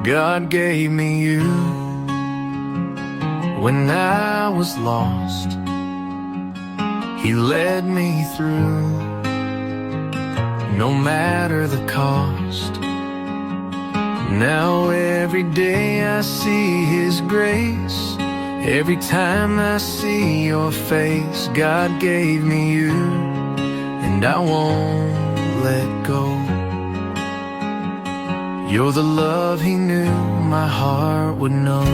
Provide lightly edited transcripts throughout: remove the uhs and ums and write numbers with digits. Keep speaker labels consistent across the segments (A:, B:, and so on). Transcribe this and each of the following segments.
A: God gave me you when I was lost. He led me through, no matter the cost. Now every day I see His grace. Every time I see your face, God gave me you, and I won't let go. You're the love He knew my heart would know.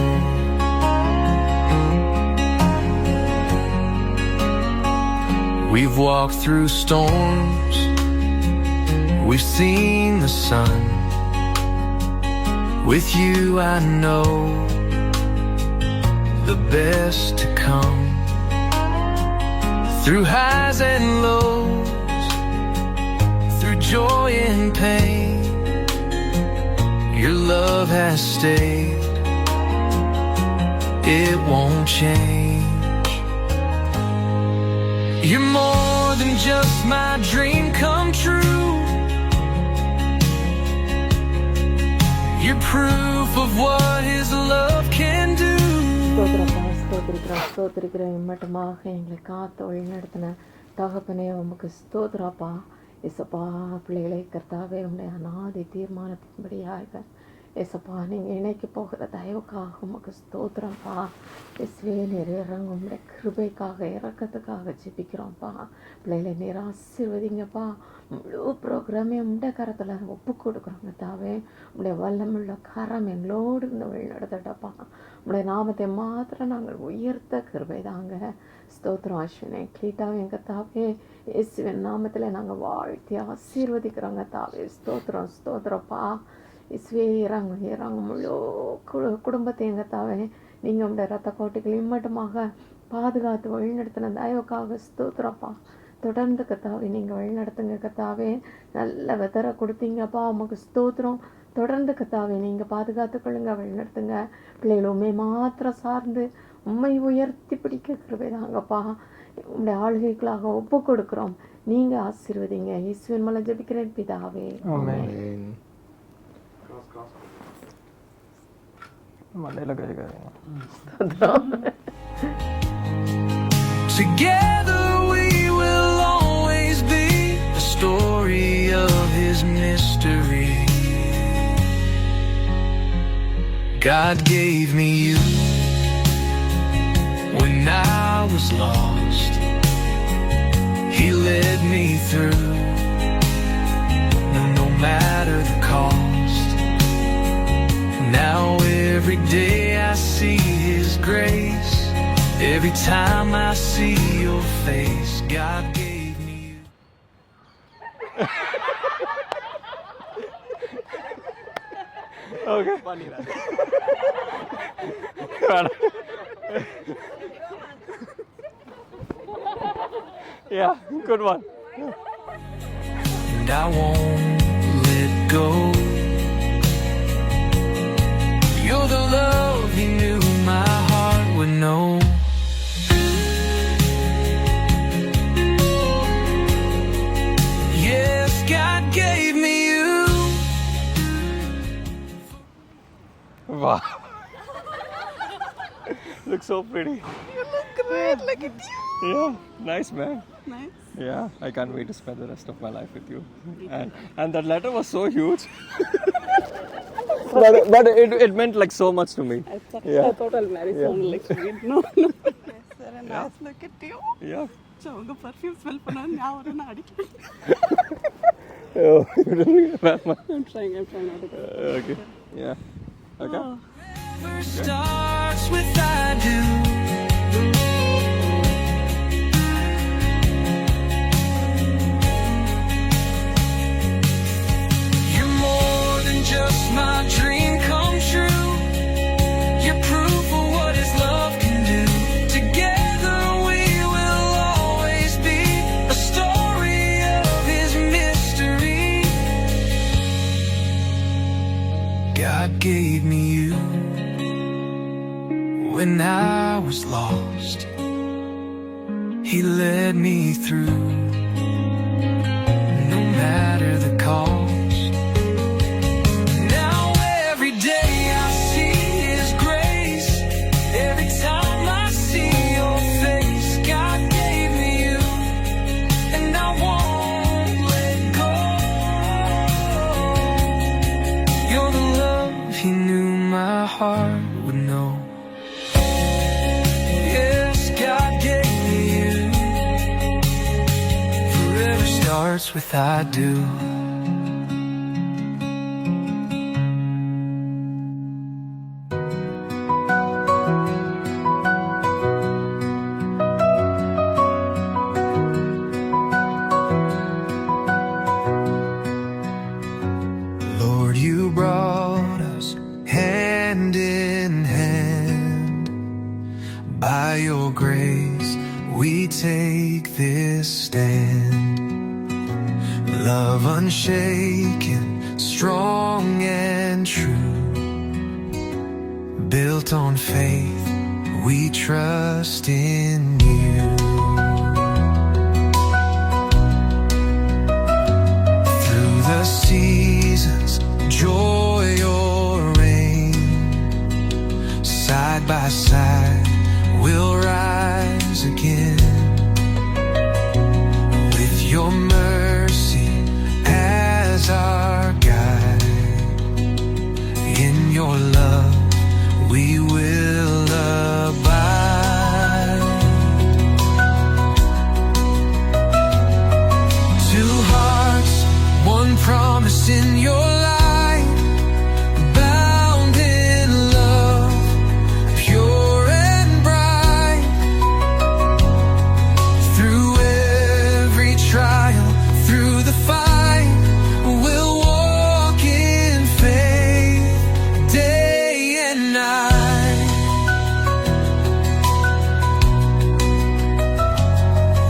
A: We've walked through storms, we've seen the sun. With you I know the best to come. Through highs and lows, through joy and pain, your love has stayed, it won't change. You're more than just my dream come true. You're proof of what His love can do.
B: ஸ்தோத்திரிக்கிறோம் இம்மட்டமாக எங்களை காத்து வழிநடத்தின தகப்பனே உமக்கு ஸ்தோத்திரப்பா. இசப்பா பிள்ளைகளை கர்த்தாவே உடைய அநாதி தீர்மானத்தின்படியாக ஏசப்பா நீங்கள் இணைக்க போகிற தயவுக்காக உமக்கு ஸ்தோத்திரம்ப்பா. இஸ்வே நீர் இறங்கும் உடைய கிருபைக்காக இறக்கத்துக்காக ஜெபிக்கிறோம்ப்பா. பிள்ளைகளை நீர் ஆசீர்வதிங்கப்பா. முழு ப்ரோக்ராமே உடைய கரத்தில் ஒப்பு கொடுக்குறோங்க தாவே. உடைய வல்லமுள்ள கரம் எங்களோடு இருந்து வழிநடத்தட்டப்பா. உடைய நாமத்தை மாத்திரம் நாங்கள் உயர்த்த கிருபை தாங்க. ஸ்தோத்திரம் அஸ்வினை கிளீட்டாவே தாவே இயேசுவின் நாமத்தில் நாங்கள் வாழ்த்தி ஆசீர்வதிக்கிறோங்க தாவே. ஸ்தோத்திரம் ஸ்தோத்திரப்பா. இஸ்வே இறங்கும் முழு குடும்பத்தை தாவே நீங்கள் உடைய ரத்த கோட்டைகள் இம்மட்டமாக பாதுகாத்து வழிநடத்தின தயவுக்காக ஸ்தோத்திரப்பா. தொடர்ந்து கத்தாவே நீங்கள் வழிநடத்துங்க கத்தாவே. நல்ல வெதரை கொடுத்தீங்கப்பா உமக்கு ஸ்தோத்திரம். தொடர்ந்து கத்தாவே நீங்கள் பாதுகாத்து கொள்ளுங்க வழிநடத்துங்க. பிள்ளைகள் உண்மை மாத்திரம் சார்ந்து உண்மை உயர்த்தி பிடிக்க கிருபைதாங்கப்பா. உங்களுடைய ஆளுகைகளாக ஒப்பு கொடுக்குறோம். நீங்கள் ஆசீர்வதிங்க. இயேசுவின் மூலம் ஜெபிக்கிறேன் பிதாவே. ஆமென்.
A: Together we will always be the story of His mystery. God gave me you when I was lost. He led me through, no matter the cost. Now every day I see His grace. Every time I see your face, God gave me you.
C: Okay. Funny that. Yeah, good one.
A: And I won't let go. You're the love He knew my heart would know. Yes, God gave me you.
C: Wow. Looks so pretty.
D: You look great, look at you.
C: Yeah, nice man.
D: Nice.
C: Yeah, I can't wait to spend the rest of my life with you. And that letter was so huge. but it meant like so much to me.
D: I thought I'll marry someone like you. No. Yes, sir, and nice. Look at you.
C: Yeah.
D: So, உங்க perfume smell பண்ணா ஞாபகம் நான் அடிக்கிறேன்.
C: Oh, you didn't get that.
D: I'm trying not to go.
C: Okay. Yeah. Okay.
D: Oh.
A: Never starts with I do. You're more than just my dream come true. You're proof of what His love can do. Together we will always be a story of His mystery. God gave me you when I was lost. He led me through, no matter the cost. Now every day heart would know. Yes, God gave you. Forever starts with I do. Lord, you brought us hand in hand. By your grace, we take this stand. Love unshaken, strong and true. Built on faith, we trust in you. Through the seasons, joy or rain, side by side we'll rise again. With your mercy as our guide, in your love we will abide. Two hearts, one promise in your light, bound in love, pure and bright. Through every trial, through the fight, we'll walk in faith day and night.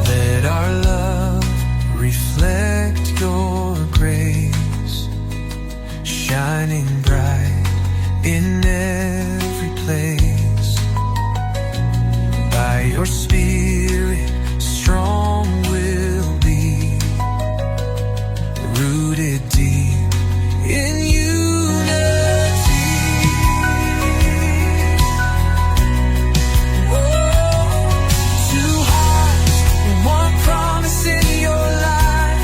A: Let our love reflect your grace, shining bright in every place. By your Spirit, strong we'll be, rooted deep in unity. Whoa. Two hearts, one promise in your light,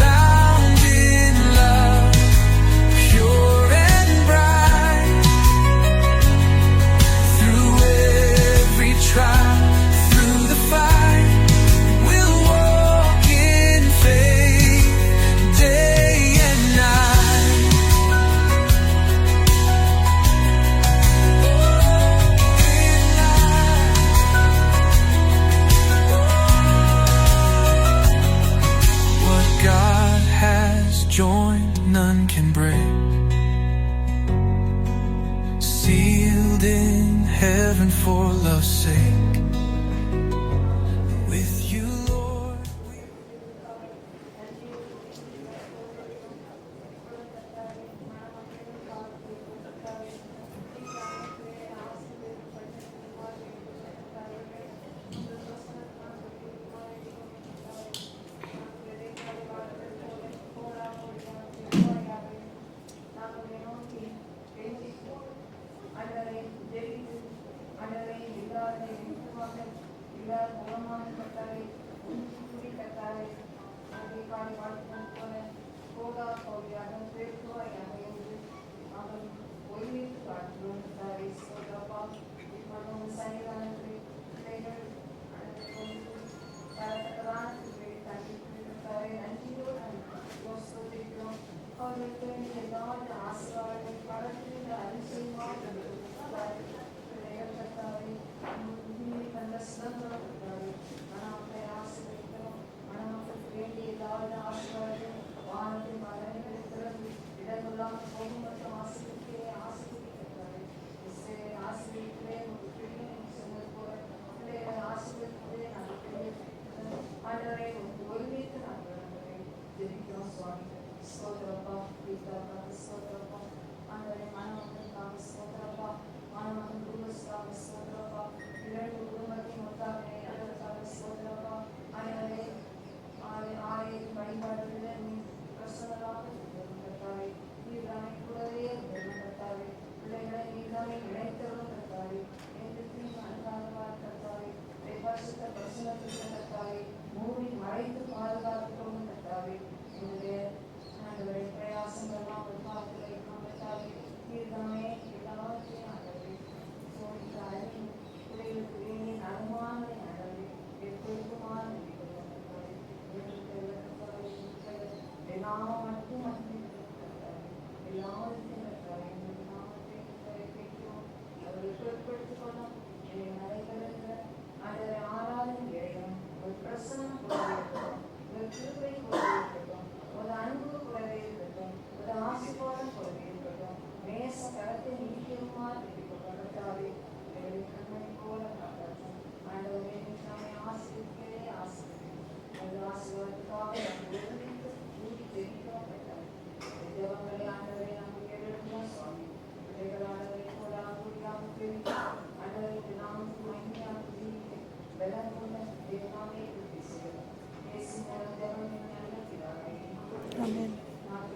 A: bound in love, pure and bright. Through every trial, through the fight, we'll walk in faith day and night. What God has joined, none can break. Sealed in heaven for love's sake. With you, Lord.
E: வழிபாடுகளில் நீ பிரசன்னராக இருக்கிறாய். நீர் நம்மை கூடவே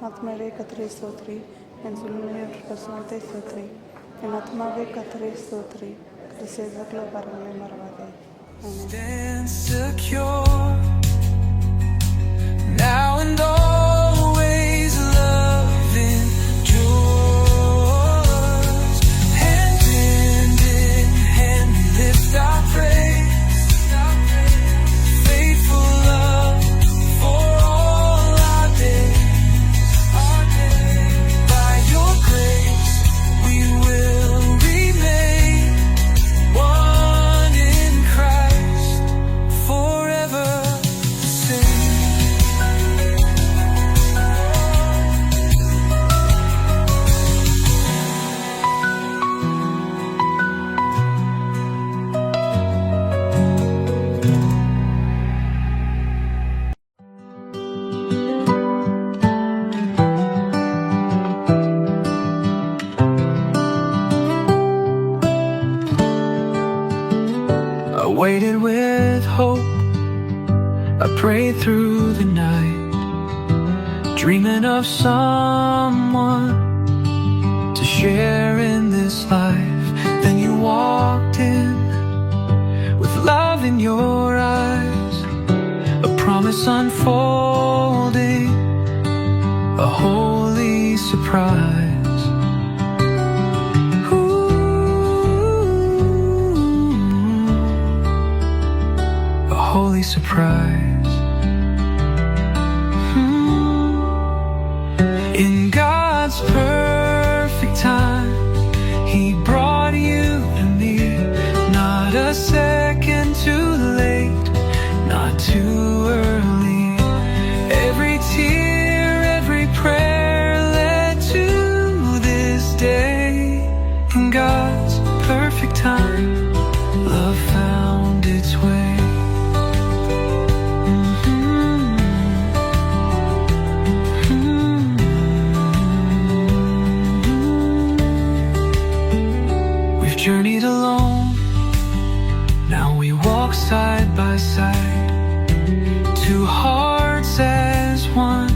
D: ஆத்மாவே கத்தரை ஸ்தோத்ரி, என் சூழ்நிலையற்ற பசுமத்தை ஸ்தோத்ரி. என் ஆத்மாவே கத்தரை ஸ்தோத்ரி, கிறிஸ்து சகல பாரங்களை மறவாதே. ஆமென்.
A: Stand secure now and always, love endures. Hand in hand we lift our praise, faithful love for all our days. By your grace we will remain one in Christ, forever the same. I waited with hope, I prayed through the night, dreaming of someone to share in this life. Then you walked in with love in your eyes, a promise unfolding, a holy surprise. A holy surprise. In God's perfect time, He brought you to me. Not a second too late, not too early. Every tear, every prayer led to this day. In God's perfect time, love found its way. We've journeyed alone, now we walk side by side, two hearts as one,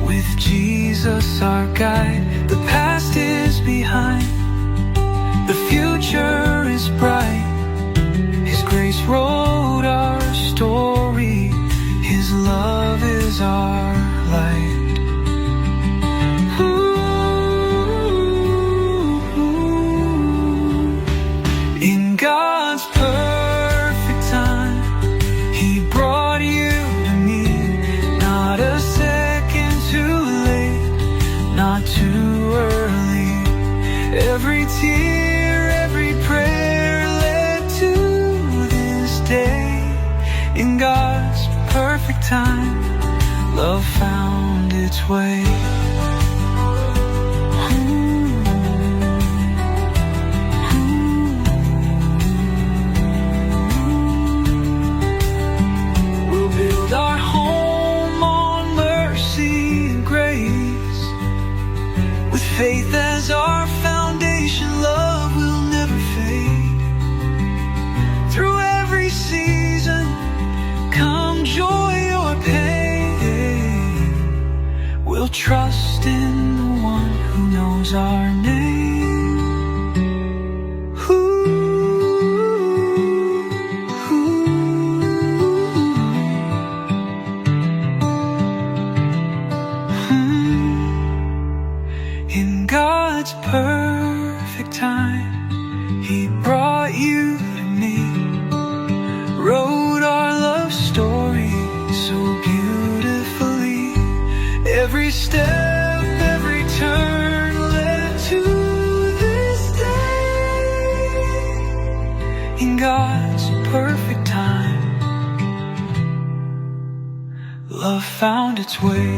A: with Jesus our guide. The past is behind, the future is bright. His grace wrote our story, His love is our light. In God's perfect time, He brought you to me. Not a second too late, not too early. Every tear, every prayer led to this day. In God's perfect time, love found its way. We'll build our home on mercy and grace, with faith as our foundation. Love will never fade. Through every season, come joy or pain, we'll trust in the one who knows our name. In God's perfect time, He brought you to me, wrote our love story so beautifully. Every step, every turn led to this day. In God's perfect time, love found its way.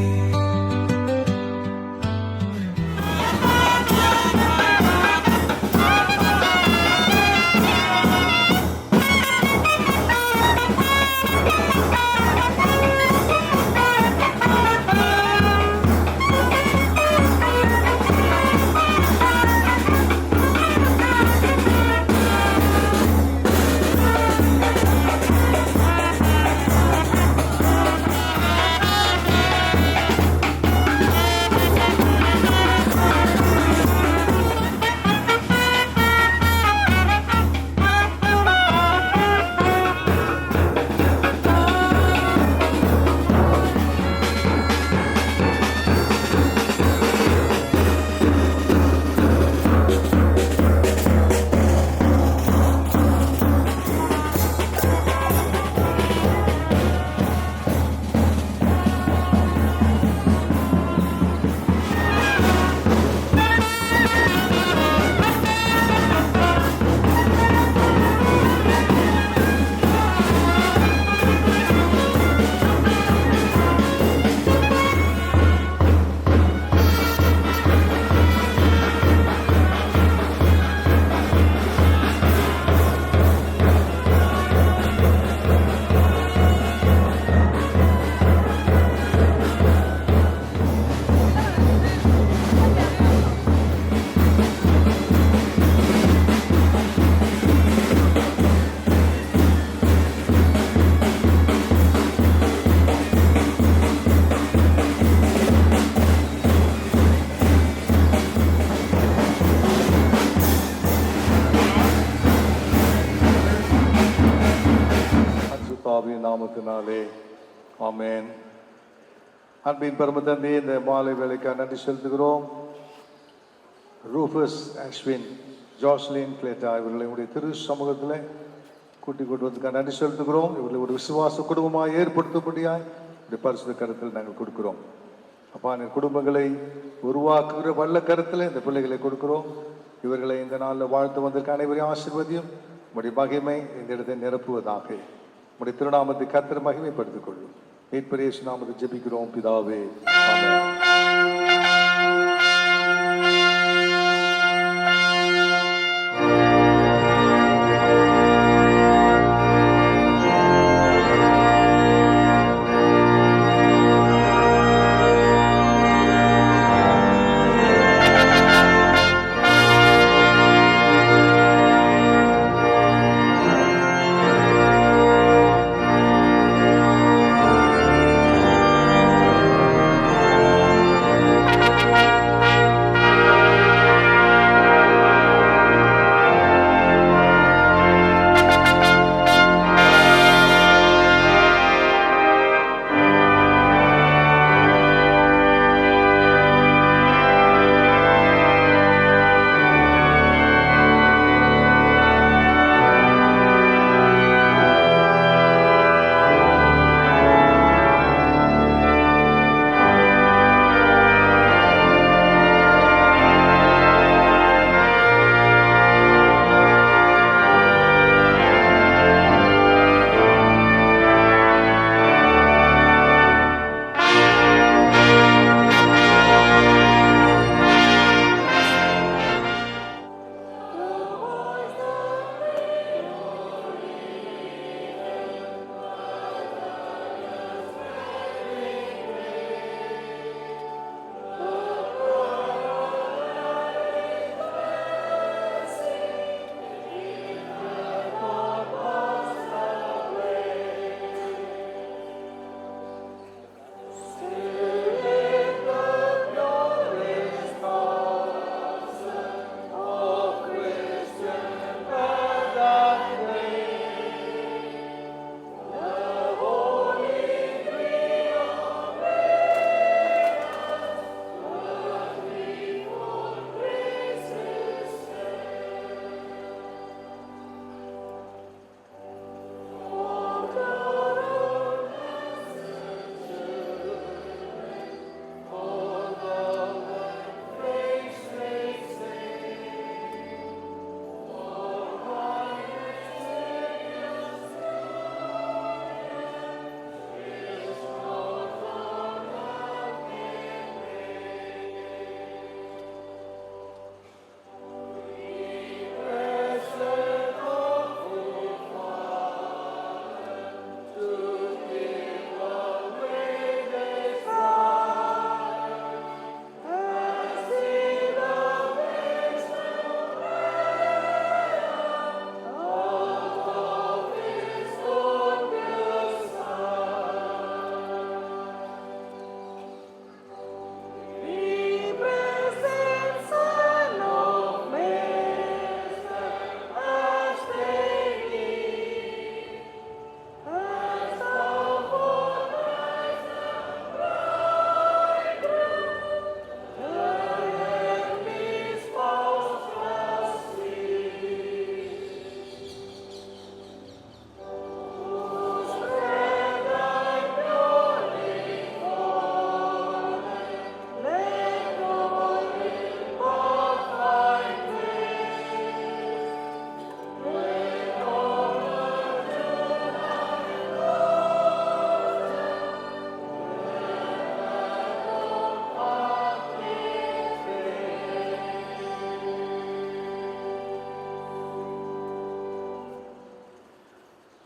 E: அன்பின் பரம தந்தையே, இந்த மாலை வேலைக்காக நன்றி செலுத்துகிறோம். Rufus, Ashwin, Joslin, கிளேட்டா இவர்களை உடைய திரு சமூகத்தில் கூட்டி கொண்டு வந்ததுக்காக நன்றி செலுத்துகிறோம். இவர்களை ஒரு விசுவாச குடும்பமாக ஏற்படுத்தப்படியாய் இந்த பரிசுத்த கருத்தில் நாங்கள் கொடுக்கிறோம். அப்பா, இந்த குடும்பங்களை உருவாக்குகிற வல்ல கருத்தில் இந்த பிள்ளைகளை கொடுக்கிறோம். இவர்களை இந்த நாளில் வாழ்த்து வந்திருக்க அனைவரையும் ஆசீர்வதியும். உடைய மகிமை இந்த இடத்தை நிரப்புவதாக. உடைய திருநாமத்தை கர்த்தர் மகிமைப்படுத்திக் கொள்ளும். மீட்பர் இயேசு நாமத்தில் ஜெபிக்கிறோம் பிதாவே, ஆமென்.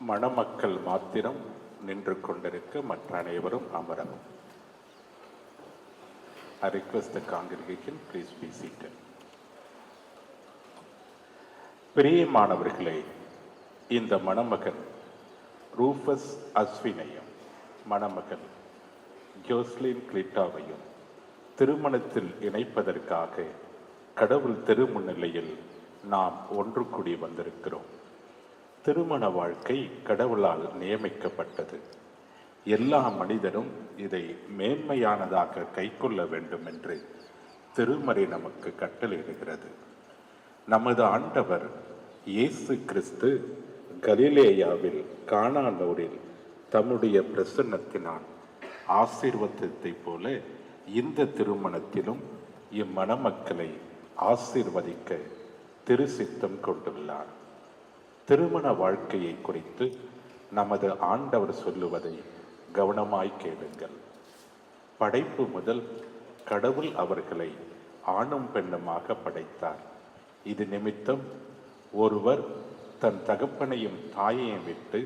F: மணமக்கள் மாத்திரம் நின்று கொண்டிருக்க மற்ற அனைவரும் அமரவும். I request the congregation, please be seated. பிரியமானவர்களே, இந்த மணமகன் ரூஃபஸ் அஸ்வினையும் மணமகன் ஜோஸ்லின் கிளிட்டாவையும் திருமணத்தில் இணைப்பதற்காக கடவுள் திருமுன்னிலையில் நாம் ஒன்று கூடி வந்திருக்கிறோம். திருமண வாழ்க்கை கடவுளால் நியமிக்கப்பட்டது. எல்லா மனிதரும் இதை மேன்மையானதாக கைக்கொள்ள வேண்டும் என்று திருமறை நமக்கு கட்டளையிடுகிறது. நமது ஆண்டவர் இயேசு கிறிஸ்து கலிலேயாவில் கானானூரில் தம்முடைய பிரசன்னத்தினால் ஆசீர்வதித்தைப் போல இந்த திருமணத்திலும் இம்மணமக்களை ஆசீர்வதிக்க திருசித்தம் கொண்டுள்ளார். திருமண வாழ்க்கையை குறித்து நமது ஆண்டவர் சொல்லுவதை கவனமாய் கேளுங்கள். படைப்பு முதல் கடவுள் அவர்களை ஆணும் பெண்ணுமாக படைத்தார். இது நிமித்தம் ஒருவர் தன் தகப்பனையும் தாயையும் விட்டு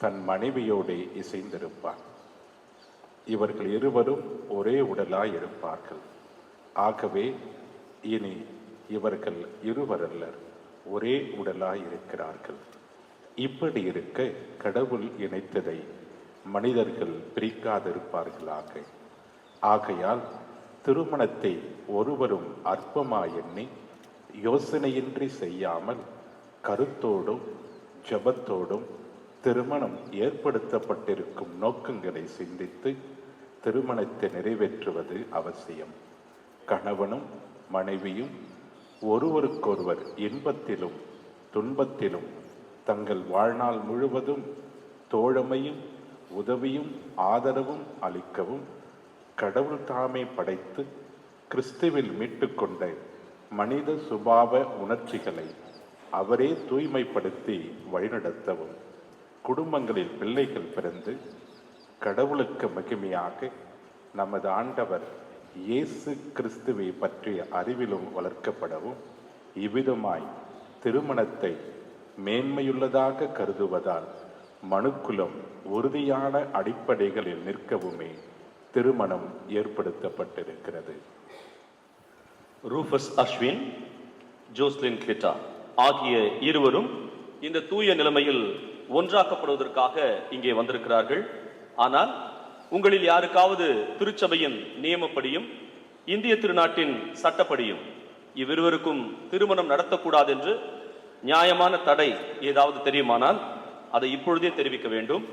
F: தன் மனைவியோடு இசைந்திருப்பார். இவர்கள் இருவரும் ஒரே உடலாய் இருப்பார்கள். ஆகவே இனி இவர்கள் இருவரல்லர், ஒரே உடலாய் இருக்கிறார்கள். இப்படி இருக்க கடவுள் இணைத்ததை மனிதர்கள் பிரிக்காதிருப்பார்களாக. ஆகையால் திருமணத்தை ஒருவரும் அற்பமாய் எண்ணி யோசனையின்றி செய்யாமல் கருத்தோடும் ஜபத்தோடும் திருமணம் ஏற்படுத்தப்பட்டிருக்கும் நோக்கங்களை சிந்தித்து திருமணத்தை நிறைவேற்றுவது அவசியம். கணவனும் மனைவியும் ஒருவருக்கொருவர் இன்பத்திலும் துன்பத்திலும் தங்கள் வாழ்நாள் முழுவதும் தோழமையும் உதவியும் ஆதரவும் அளிக்கவும் கடவுள் தாமே படைத்து கிறிஸ்துவில் மீட்டுக்கொண்ட மனித சுபாவ உணர்ச்சிகளை அவரே தூய்மைப்படுத்தி வழிநடத்தவும் குடும்பங்களில் பிள்ளைகள் பிறந்து கடவுளுக்கு மகிமையாக நமது ஆண்டவர் இயேசு கிறிஸ்துவை பற்றிய அறிவிலும் வளர்க்கப்படவும் இவ்விதமாய் திருமணத்தை மேன்மையுள்ளதாக கருதுவதால் மனுக்குலம் உறுதியான அடிப்படைகளில் நிற்கவுமே திருமணம் ஏற்படுத்தப்பட்டிருக்கிறது.
G: ரூஃபஸ் அஸ்வின், ஜோஸ்லின் கிளிட்டா ஆகிய இருவரும் இந்த தூய நிலைமையில் ஒன்றாக்கப்படுவதற்காக இங்கே வந்திருக்கிறார்கள். ஆனால் உங்களில் யாருக்காவது திருச்சபையின் நியமப்படியும் இந்திய திருநாட்டின் சட்டப்படியும் இவ்விருவருக்கும் திருமணம் நடத்தக்கூடாது என்று நியாயமான தடை ஏதாவது தெரியுமானால் அதை இப்பொழுதே தெரிவிக்க வேண்டும்.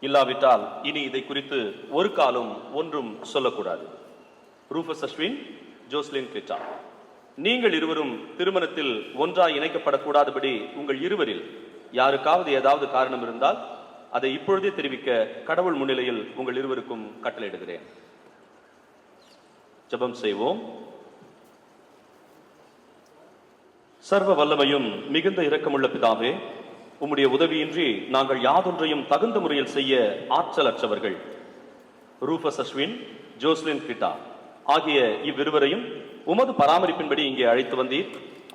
G: இல்லாவிட்டால் இனி இதை குறித்து ஒரு காலம் ஒன்றும் சொல்லக்கூடாது. ரூஃபஸ் அஸ்வின், ஜோஸ்லின் கிளிட்டா, நீங்கள் இருவரும் திருமணத்தில் ஒன்றாய் இணைக்கப்படக்கூடாதபடி உங்கள் இருவரில் யாருக்காவது ஏதாவது காரணம் இருந்தால் அதை இப்பொழுதே தெரிவிக்க கடவுள் முன்னிலையில் உங்கள் இருவருக்கும் கட்டளையிடுகிறேன். ஜெபம் செய்வோம். சர்வ வல்லமையும் மிகுந்த இரக்கமுள்ள பிதாவே, உம்முடைய உதவியின்றி நாங்கள் யாதொன்றையும் தகுந்த முறையில் செய்ய ஆற்றல் அற்றவர்கள். ரூஃபஸ் அஸ்வின், ஜோஸ்லின் கிளிட்டா ஆகிய இவ்விருவரையும் உமது பராமரிப்பின்படி இங்கே அழைத்து வந்தீர்.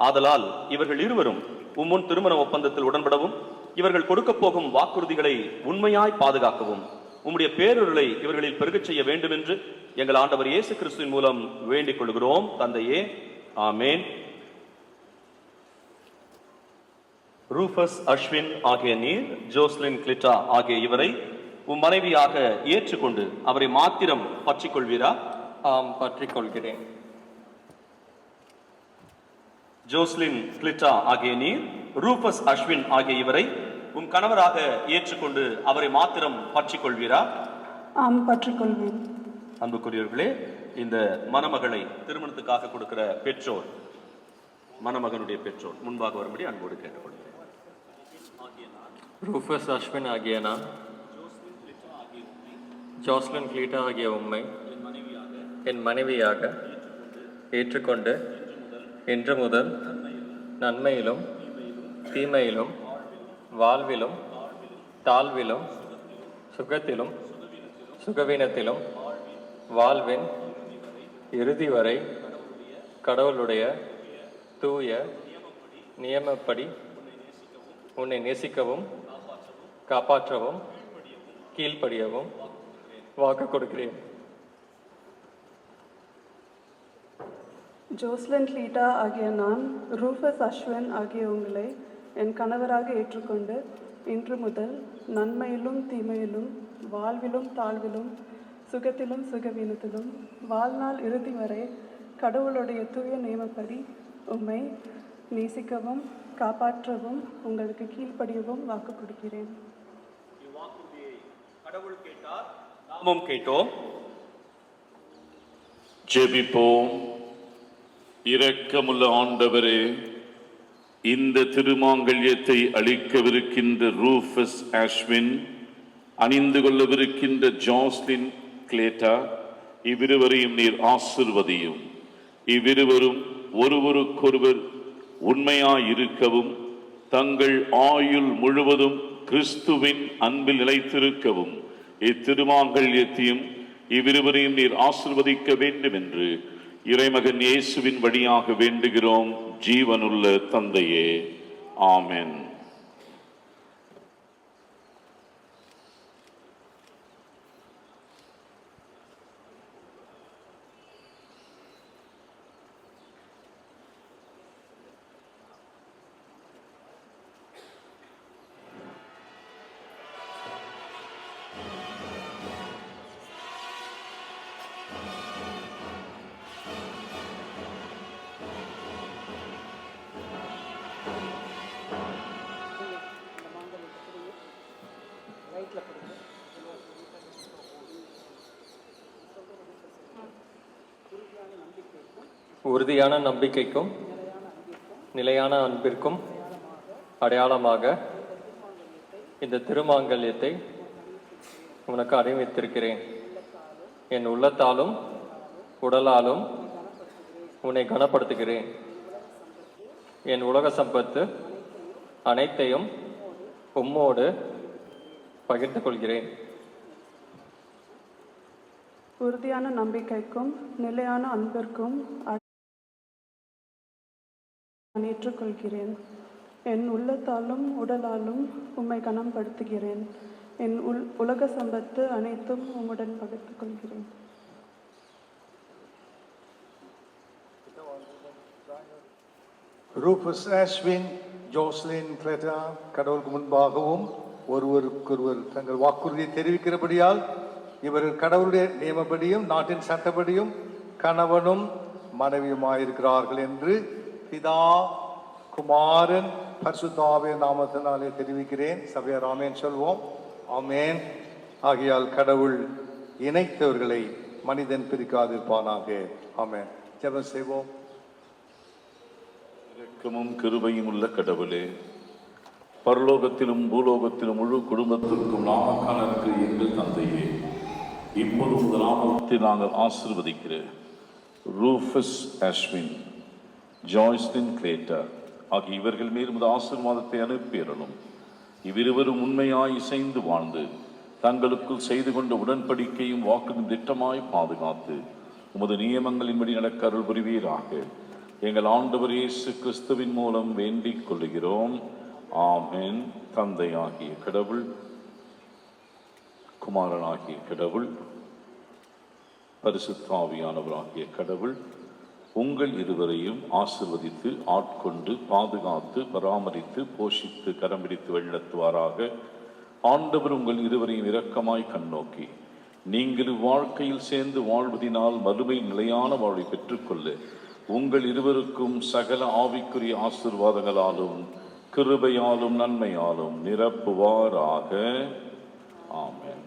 G: ஆதலால் இவர்கள் இருவரும் உம்முன் திருமண ஒப்பந்தத்தில் உடன்படவும் இவர்கள் கொடுக்க போகும் வாக்குறுதிகளை உண்மையாய் பாதுகாக்கவும் உம்முடைய பேரருளை இவர்களில் பெருகச் செய்ய வேண்டும் என்று எங்கள் ஆண்டவர் இயேசு கிறிஸ்துவின் மூலம் வேண்டிக் கொள்கிறோம் தந்தையே, ஆமேன். ரூஃபஸ் அஸ்வின் ஆகிய நீர் ஜோஸ்லின் கிளிட்டா ஆகிய இவரை உம் மனைவியாக ஏற்றுக்கொண்டு அவரை மாத்திரம் பற்றிக் கொள்வீரா?
C: ஆம், பற்றிக் கொள்கிறேன்.
G: ஜோஸ்லின் கிளிட்டா ஆகிய நீர் ரூஃபஸ் அஸ்வின் ஆகிய இவரை உம் கணவராக ஏற்றுக்கொண்டு அவரை மாத்திரம் பற்றிக் கொள்வீரா?
D: ஆம், பற்றிக்கொள்வேன்.
G: அன்புக்குரியவர்களே, இந்த மணமகளை திருமணத்துக்காக கொடுக்கிற பெற்றோர், மணமகனுடைய பெற்றோர் முன்பாக வரும்படி அன்போடு கேட்டுக்கொள்கிறேன்.
C: ரூஃபஸ் அஸ்வின் ஆகிய நான், ஜோஸ்லின் கிளிட்டா ஆகிய உம்மை என் மனைவியாக ஏற்றுக்கொண்டு இன்று முதல் நன்மையிலும் தீமையிலும் வாழ்விலும் தாழ்விலும் சுகத்திலும் சுகவீனத்திலும் வாழ்வின் இறுதி வரை கடவுளுடைய தூய நியமப்படி உன்னை நேசிக்கவும் காப்பாற்றவும் கீழ்ப்படியவும் வாக்கு கொடுக்கிறேன்.
D: ஜோஸ்லின் கிளிட்டா ஆகிய நான், ரூஃபஸ் அஸ்வின் ஆகிய உங்களை என் கணவராக ஏற்றுக்கொண்டு இன்று முதல் நன்மையிலும் தீமையிலும் வாழ்விலும் தாழ்விலும் சுகத்திலும் சுகவீனத்திலும் வாழ்நாள் இறுதி வரை கடவுளுடைய தூய நியமப்படி உம்மை நேசிக்கவும் காப்பாற்றவும் உங்களுக்கு கீழ்ப்படியவும் வாக்கு கொடுக்கிறேன்.
G: கடவுள் கேட்டார், நாமும் கேட்டோம்.
H: ஜெபிப்போம். இரக்கமுள்ள ஆண்டவரே, இந்த திருமாங்கல்யத்தை அளிக்கவிருக்கின்ற ரூஃபஸ் ஆஷ்வின், அணிந்து கொள்ளவிருக்கின்ற ஜாஸ்லின் கிளேட்டா, இவ்விருவரையும் நீர் ஆசிர்வதியும். இவ்விருவரும் ஒருவருக்கொருவர் உண்மையாயிருக்கவும் தங்கள் ஆயுள் முழுவதும் கிறிஸ்துவின் அன்பில் நிலைத்திருக்கவும் இத்திருமாங்கல்யத்தையும் இவ்விருவரையும் நீர் ஆசிர்வதிக்க வேண்டும் என்று இறைமகன் இயேசுவின் வழியாக வேண்டுகிறோம் ஜீவனுள்ள தந்தையே. ஆமென்.
I: உறுதியான நம்பிக்கைக்கும் நிலையான அன்பிற்கும் அடையாளமாக இந்த திருமாங்கல்யத்தை உனக்கு அணிவித்திருக்கிறேன். என் உள்ளத்தாலும் உடலாலும் உன்னை கனப்படுத்துகிறேன். என் உலக சம்பத்து அனைத்தையும் உம்மோடு பகிர்ந்து கொள்கிறேன்.
D: உறுதியான நம்பிக்கைக்கும் நிலையான அன்பிற்கும் நான் ஏற்றுக்கொள்கிறேன். என் உள்ளத்தாலும் உடலாலும் உம்மை கனப்படுத்துகிறேன். என் உலக சம்பத்து அனைத்தும் உம்முடன் பகிர்ந்து கொள்கிறேன்.
E: ரூஃபஸ் ஆஷ்வின், ஜோஸ்லின் கிளேட்டா கடவுளுக்கு முன்பாகவும் ஒருவருக்கொருவர் தங்கள் வாக்குறுதியை தெரிவிக்கிறபடியால் இவர்கள் கடவுளுடைய நியமப்படியும் நாட்டின் சட்டப்படியும் கணவனும் மனைவியுமாயிருக்கிறார்கள் என்று பிதா, குமாரன், பரிசுத்தாவிய நாமத்தினாலே தெரிவிக்கிறேன். சபையார் ஆமேன் சொல்வோம். ஆமேன். ஆகையால் கடவுள் இணைத்தவர்களை மனிதன் பிரிக்காதிருப்பானாக. ஆமேன். ஜெபம் செய்வோம்.
H: இரக்கமும் கிருபையும் உள்ள கடவுளே, பரலோகத்திலும் பூலோகத்திலும் முழு குடும்பத்திற்கும் நாமக்கானருக்கு எங்கள் தந்தையே, இப்போது உங்கள் நாமத்தை நாங்கள் ஆசீர்வதிக்கிறேன். ரூஃபஸ் ஆஷ்வின், ஜாய்ஸ்லின் கிளேட்டா ஆகிய இவர்கள் மீது உமது ஆசீர்வாதத்தை அனுப்பியறலும். இவ்விருவரும் உண்மையாய் இசைந்து வாழ்ந்து தங்களுக்குள் செய்து கொண்ட உடன்படிக்கையும் வாக்குறுதியும் திட்டமாய் பாதுகாத்து உமது நியமங்களின்படி நடக்க அருள் புரிவீராக. எங்கள் ஆண்டவர் இயேசு கிறிஸ்துவின் மூலம் வேண்டிக் கொள்கிறோம். ஆமென். தந்தையாகிய கடவுள், குமாரனாகிய கடவுள், பரிசுத்த ஆவியானவராகிய கடவுள் உங்கள் இருவரையும் ஆசிர்வதித்து ஆட்கொண்டு பாதுகாத்து பராமரித்து போஷித்து கரம் பிடித்து வழிநடத்துவாராக. ஆண்டவர் உங்கள் இருவரையும் இரக்கமாய் கண்ணோக்கி நீங்கள் வாழ்க்கையில் சேர்ந்து வாழ்வதினால் மறுமை நிலையான வாழ்வை பெற்றுக்கொள்ள உங்கள் இருவருக்கும் சகல ஆவிக்குரிய ஆசீர்வாதங்களாலும் கிருபையாலும் நன்மையாலும் நிரப்புவாராக. ஆமென்.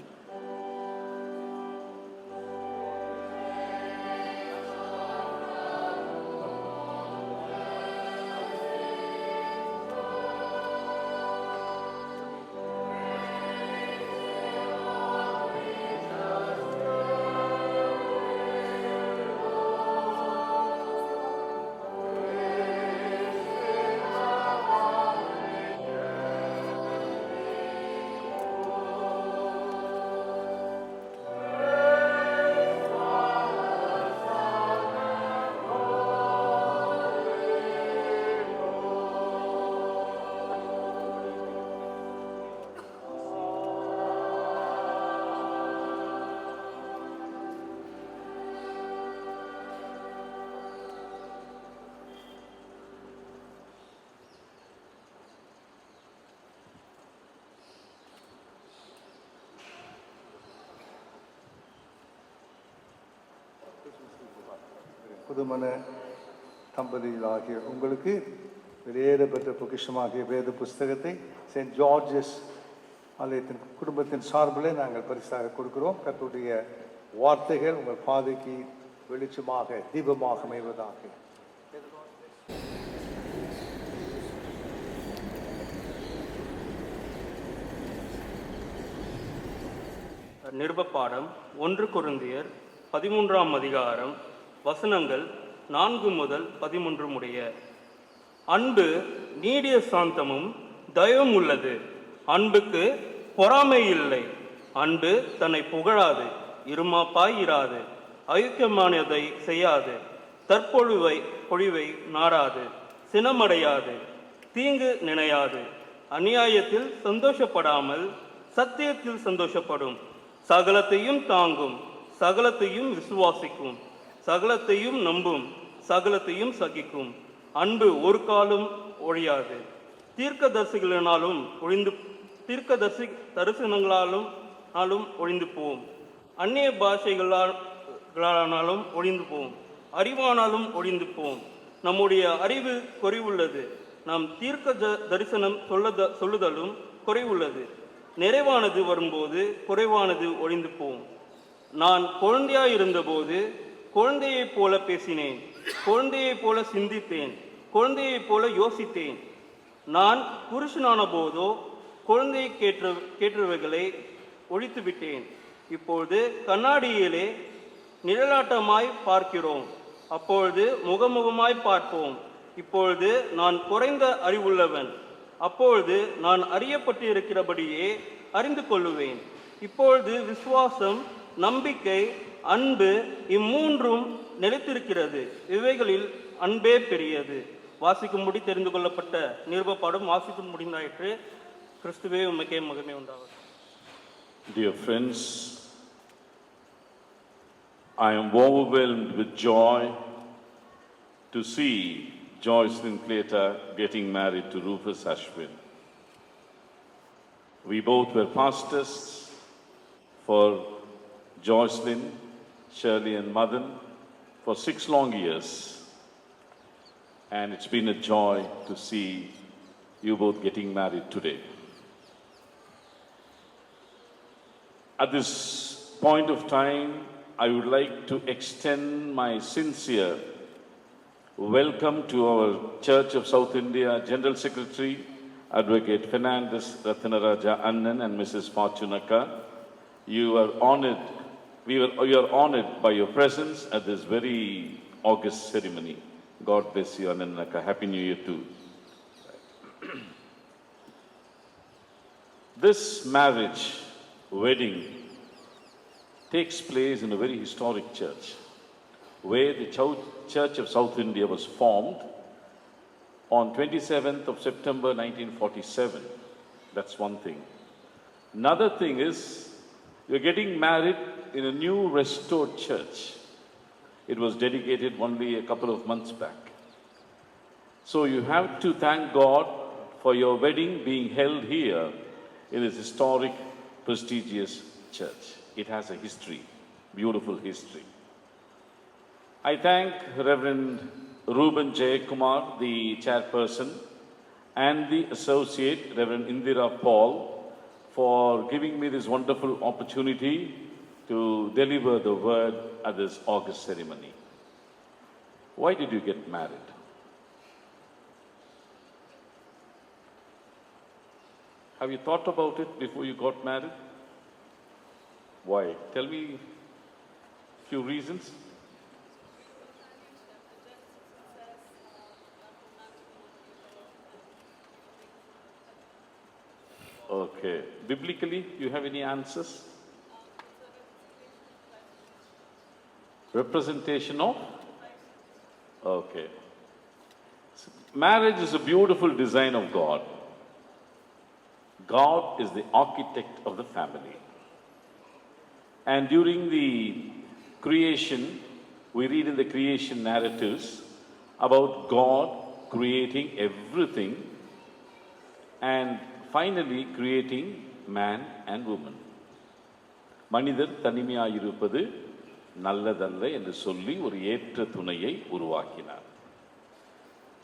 E: புதுமண தம்பதிகளாகிய உங்களுக்கு வெளியேறப்பெற்ற பொக்கிஷமாகிய வேத புஸ்தகத்தை செயின்ட் ஜார்ஜஸ் ஆலயத்தின் குடும்பத்தின் சார்பிலே நாங்கள் பரிசாக கொடுக்கிறோம். கர்த்தருடைய வார்த்தைகள் உங்கள் பாதைக்கு வெளிச்சமாக தீபமாக அமைவதாக.
J: நிருபப்பாடம் 1 கொரிந்தியர் 13ஆம் அதிகாரம் வசனங்கள் 4 முதல் 13 முடிய. அன்பு நீடிய சாந்தமும் தயவும் உள்ளது. அன்புக்கு பொறாமை இல்லை. அன்பு தன்னை புகழாது, இருமாப்பாய் இராது, அயுக்கியமானதை செய்யாது, பொழிவை நாடாது, சினமடையாது, தீங்கு நினையாது, அநியாயத்தில் சந்தோஷப்படாமல் சத்தியத்தில் சந்தோஷப்படும், சகலத்தையும் தாங்கும், சகலத்தையும் விசுவாசிக்கும், சகலத்தையும் நம்பும், சகலத்தையும் சகிக்கும். அன்பு ஒரு காலம் ஒழியாது. தரிசனங்களாலும் ஒழிந்து போம். அந்நிய பாஷைகளானாலும் ஒழிந்து போம். அறிவானாலும் ஒழிந்து போம். நம்முடைய அறிவு குறைவுள்ளது. நாம் தீர்க்க தரிசனம் சொல்லுதலும் குறைவுள்ளது. நிறைவானது வரும்போது குறைவானது ஒழிந்து போம். நான் குழந்தையாயிருந்தபோது குழந்தையைப் போல பேசினேன், குழந்தையைப் போல சிந்தித்தேன், குழந்தையைப் போல யோசித்தேன். நான் புருஷனான போதோ குழந்தையை கேட்டவைகளை ஒழித்து விட்டேன். இப்பொழுது கண்ணாடியிலே நிழலாட்டமாய் பார்க்கிறோம், அப்பொழுது முகமுகமாய் பார்ப்போம். இப்பொழுது நான் குறைந்த அறிவுள்ளவன், அப்பொழுது நான் அறியப்பட்டிருக்கிறபடியே அறிந்து கொள்ளுவேன். இப்பொழுது விசுவாசம், நம்பிக்கை, அன்பு இம்மூன்றும் நிலைத்திருக்கிறது. இவைகளில் அன்பே பெரியது. வாசிக்கும்படி தெரிந்து கொள்ளப்பட்ட நிருபப்பாடும் வாசித்து முடிந்தாயிற்று. கிறிஸ்துவே உமக்கே மகிமை உண்டாவது.
H: Dear friends, I am overwhelmed with joy to see Joycelyn Claytor getting married to Rufus Ashwin. We both were pastors for Joycelyn, Shirley and Madan for 6 long years. And it's been a joy to see you both getting married today. At this point of time, I would like to extend my sincere welcome to our Church of South India General Secretary, Advocate Fernandez Ratnaraja Annan and Mrs. Fortunaka. You are honored by your presence at this very august ceremony. God bless you, Ananaka. Happy New Year too. This marriage, wedding, takes place in a very historic church, where the Church of South India was formed on 27th of September 1947. That's one thing. Another thing is, you're getting married in a new restored church. It was dedicated only a couple of months back. So you have to thank God for your wedding being held here in this historic, prestigious church. It has a history, beautiful history. I thank Reverend Reuben J. Kumar, the chairperson, and the associate, Reverend Indira Paul, for giving me this wonderful opportunity to deliver the word at this August ceremony. Why did you get married? Have you thought about it before you got married? Why? Tell me a few reasons. Okay. Biblically, you have any answers? Representation of? Okay. Marriage is a beautiful design of God. God is the architect of the family. And during the creation, we read in the creation narratives about God creating everything and finally creating man and woman. மனிதர் தனிமையாயிருப்பது நல்லதல்ல என்று சொல்லி ஒரு ஏற்ற துணையை உருவாக்கினார்.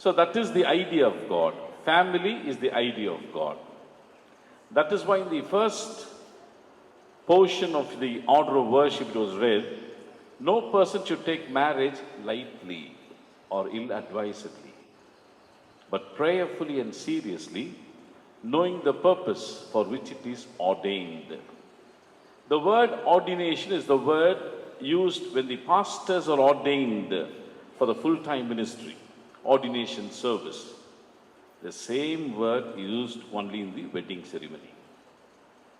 H: So that is the idea of God. Family is the idea of God. That is why in the first portion of the order of worship it was read, no person should take marriage lightly or ill-advisedly, but prayerfully and seriously, knowing the purpose for which it is ordained. The word ordination is the word used when the pastors are ordained for the full-time ministry, ordination service. The same word used only in the wedding ceremony,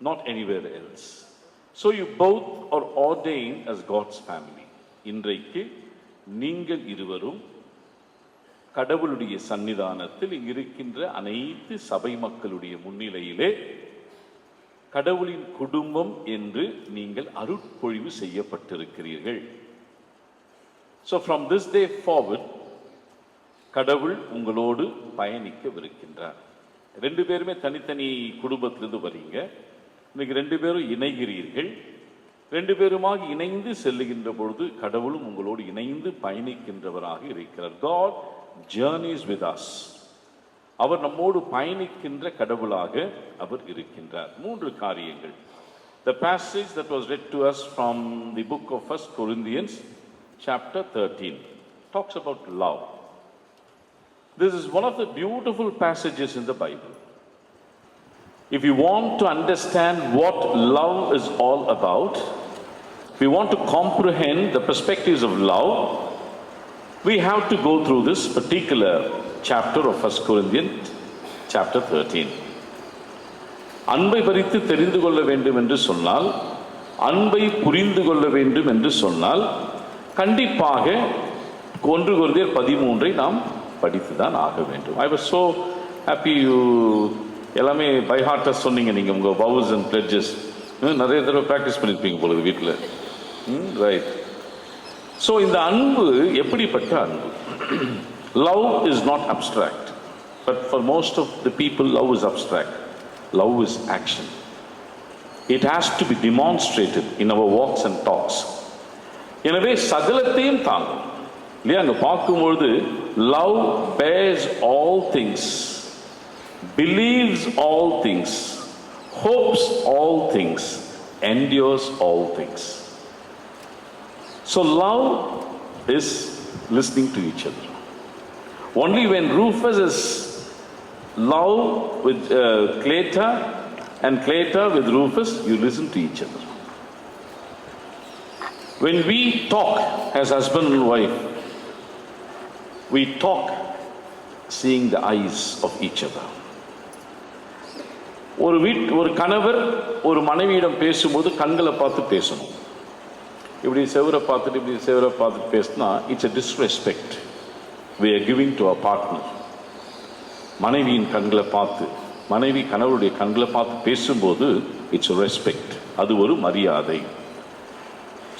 H: not anywhere else. So you both are ordained as God's family. இன்றைக்கு நீங்கள் இருவரும் கடவுளுடைய சன்னிதானத்தில் இருக்கின்ற அனைத்து சபை மக்களுடைய முன்னிலையிலே கடவுளின் குடும்பம் என்று நீங்கள் அருட்பொழிவு செய்யப்பட்டிருக்கிறீர்கள். So from this day forward, கடவுள் உங்களோடு பயணிக்கவிருக்கின்றார். ரெண்டு பேருமே தனித்தனி குடும்பத்திலிருந்து வரீங்க. இன்னைக்கு ரெண்டு பேரும் இணைகிறீர்கள். ரெண்டு பேருமாக இணைந்து செல்லுகின்ற பொழுது கடவுளும் உங்களோடு இணைந்து பயணிக்கின்றவராக இருக்கிறார். God journeys with us. அவர் நம்மோடு பயணிக்கின்ற கடவுளாக அவர் இருக்கின்றார். மூன்று காரியங்கள். The passage that was read to us from the book of 1 Corinthians chapter 13 talks about love. This is one of the beautiful passages in the Bible. If you want to understand what love is all about, if you want to comprehend the perspectives of love, we have to go through this particular chapter of 1 Corinthians chapter 13. அன்பை பற்றி தெரிந்து கொள்ள வேண்டும் என்று சொன்னால், அன்பை புரிந்து கொள்ள வேண்டும் என்று சொன்னால், கண்டிப்பாக 1 கொரிந்தியர் 13 நாம் படித்துதான் ஆக வேண்டும். I was so happy you எல்லாமே பை ஹார்ட்டாக சொன்னீங்க. நீங்கள் உங்கள் vows and pledges நிறைய தடவை ப்ராக்டிஸ் பண்ணியிருப்பீங்க பொழுது வீட்டில். ரைட். ஸோ இந்த அன்பு எப்படிப்பட்ட அன்பு? Love is not abstract, but for most of the people love is abstract. Love is action. It has to be demonstrated in our walks and talks. எனவே சகலத்தையும் தாங்கும் இல்லையா? அங்கே பார்க்கும்பொழுது love bears all things, believes all things, hopes all things, endures all things. So love is listening to each other. Only when Rufus is love with Cleta and Cleta with Rufus, you listen to each other. When we talk as husband and wife, we talk seeing the eyes of each other. ஒரு கணவர் ஒரு மனைவியிடம் பேசும்போது கண்களை பார்த்து பேசணும். இப்படி செவரை பார்த்துட்டு இப்படி செவரை பார்த்துட்டு பேசினா it's a disrespect we are giving to our partner. மனைவியின் கண்களை பார்த்து, மனைவி கணவருடைய கண்களை பார்த்து பேசும்போது இட்ஸ் ரெஸ்பெக்ட், அது ஒரு மரியாதை.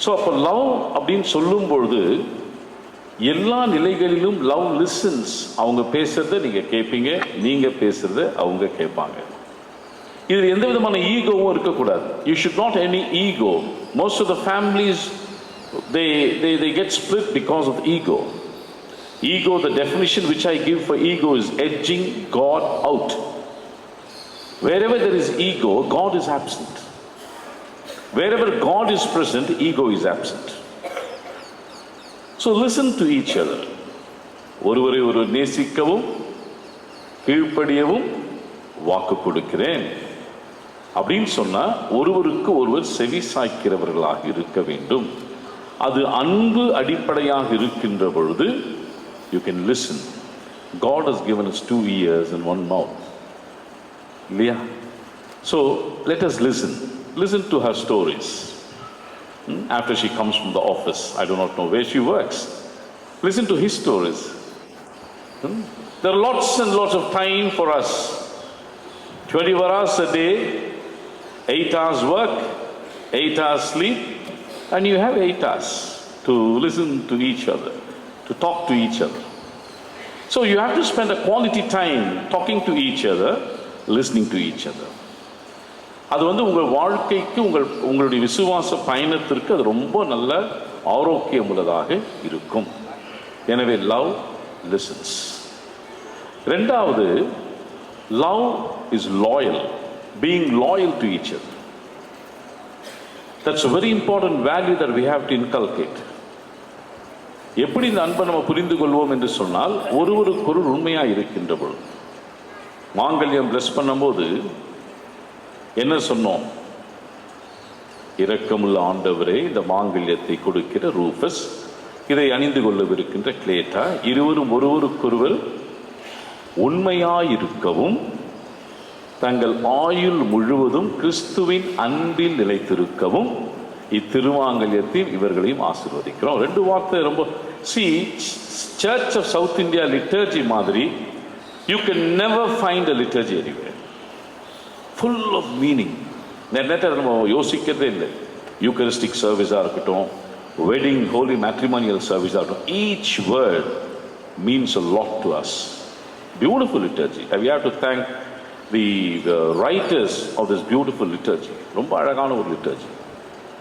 H: ஸோ அப்போ லவ் அப்படின்னு சொல்லும் பொழுது எல்லா நிலைகளிலும் லவ் லிசன்ஸ். அவங்க பேசுறத நீங்க கேட்பீங்க, நீங்க பேசுறத அவங்க கேட்பாங்க. இதில் எந்த விதமான ஈகோவும் இருக்கக்கூடாது. You should not any ego. Most of the families they get split because of ego. Ego, the definition which I give for ego is edging God out. Wherever there is ego, God is absent. Wherever God is present, ego is absent. So listen to each other. ஒருவரை ஒருவர் நேசிக்கவும் கீழ்ப்படியவும் வாக்கு கொடுக்கிறேன் அப்படின்னு சொன்னா ஒருவருக்கு ஒருவர் செவி சாய்க்கிறவர்களாக இருக்க வேண்டும். அது அன்பு அடிப்படையாக இருக்கின்ற பொழுது you can listen. God has given us 2 ears and 1 mouth. இல்லையா? So let us listen. Listen to her stories. After she comes from the office, I do not know where she works. Listen to his stories. There are lots and lots of time for us. 24 hours a day, 8 hours work, 8 hours sleep, and you have 8 hours to listen to each other, to talk to each other. So you have to spend a quality time talking to each other, listening to each other. அது உங்கள் வாழ்க்கைக்கு உங்களுடைய விசுவாச பயணத்திற்கு அது ரொம்ப நல்ல ஆரோக்கியமுள்ளதாக இருக்கும். எனவே லவ் லிசன்ஸ். ரெண்டாவது, love is loyal. being loyal to each other. That's a very important value that we have to inculcate. எப்படி இந்த அன்பை நம்ம புரிந்து கொள்வோம் என்று சொன்னால், ஒருவருக்கொரு உண்மையாக இருக்கின்ற பொழுது. மாங்கல்யம் பிளஸ் பண்ணும்போது என்ன சொன்னோம்? இரக்கமுள்ள ஆண்டவரே, இந்த மாங்கல்யத்தை கொடுக்கிற ரூஃபஸ், இதை அணிந்து கொள்ளவிருக்கின்ற கிளேட்டா, இருவரும் ஒருவருக்கொருவர் உண்மையாயிருக்கவும் தங்கள் ஆயுள் முழுவதும் கிறிஸ்துவின் அன்பில் நிலைத்திருக்கவும் இத்திருமாங்கல்யத்தில் இவர்களையும் ஆசீர்வதிக்கிறோம். ரெண்டு வார்த்தை ரொம்ப church of South India liturgy மாதிரி you can never find a liturgy anywhere full of meaning. நேரத்தை நம்ம யோசிக்கிறதே இல்லை. யூக்கரிஸ்டிக் சர்வீஸாக இருக்கட்டும், வெட்டிங் ஹோலி மேட்ரிமோனியல் சர்வீஸாக இருக்கட்டும், each word means a lot to us. Beautiful liturgy. We have to thank the writers of this beautiful liturgy. ரொம்ப அழகான ஒரு liturgy.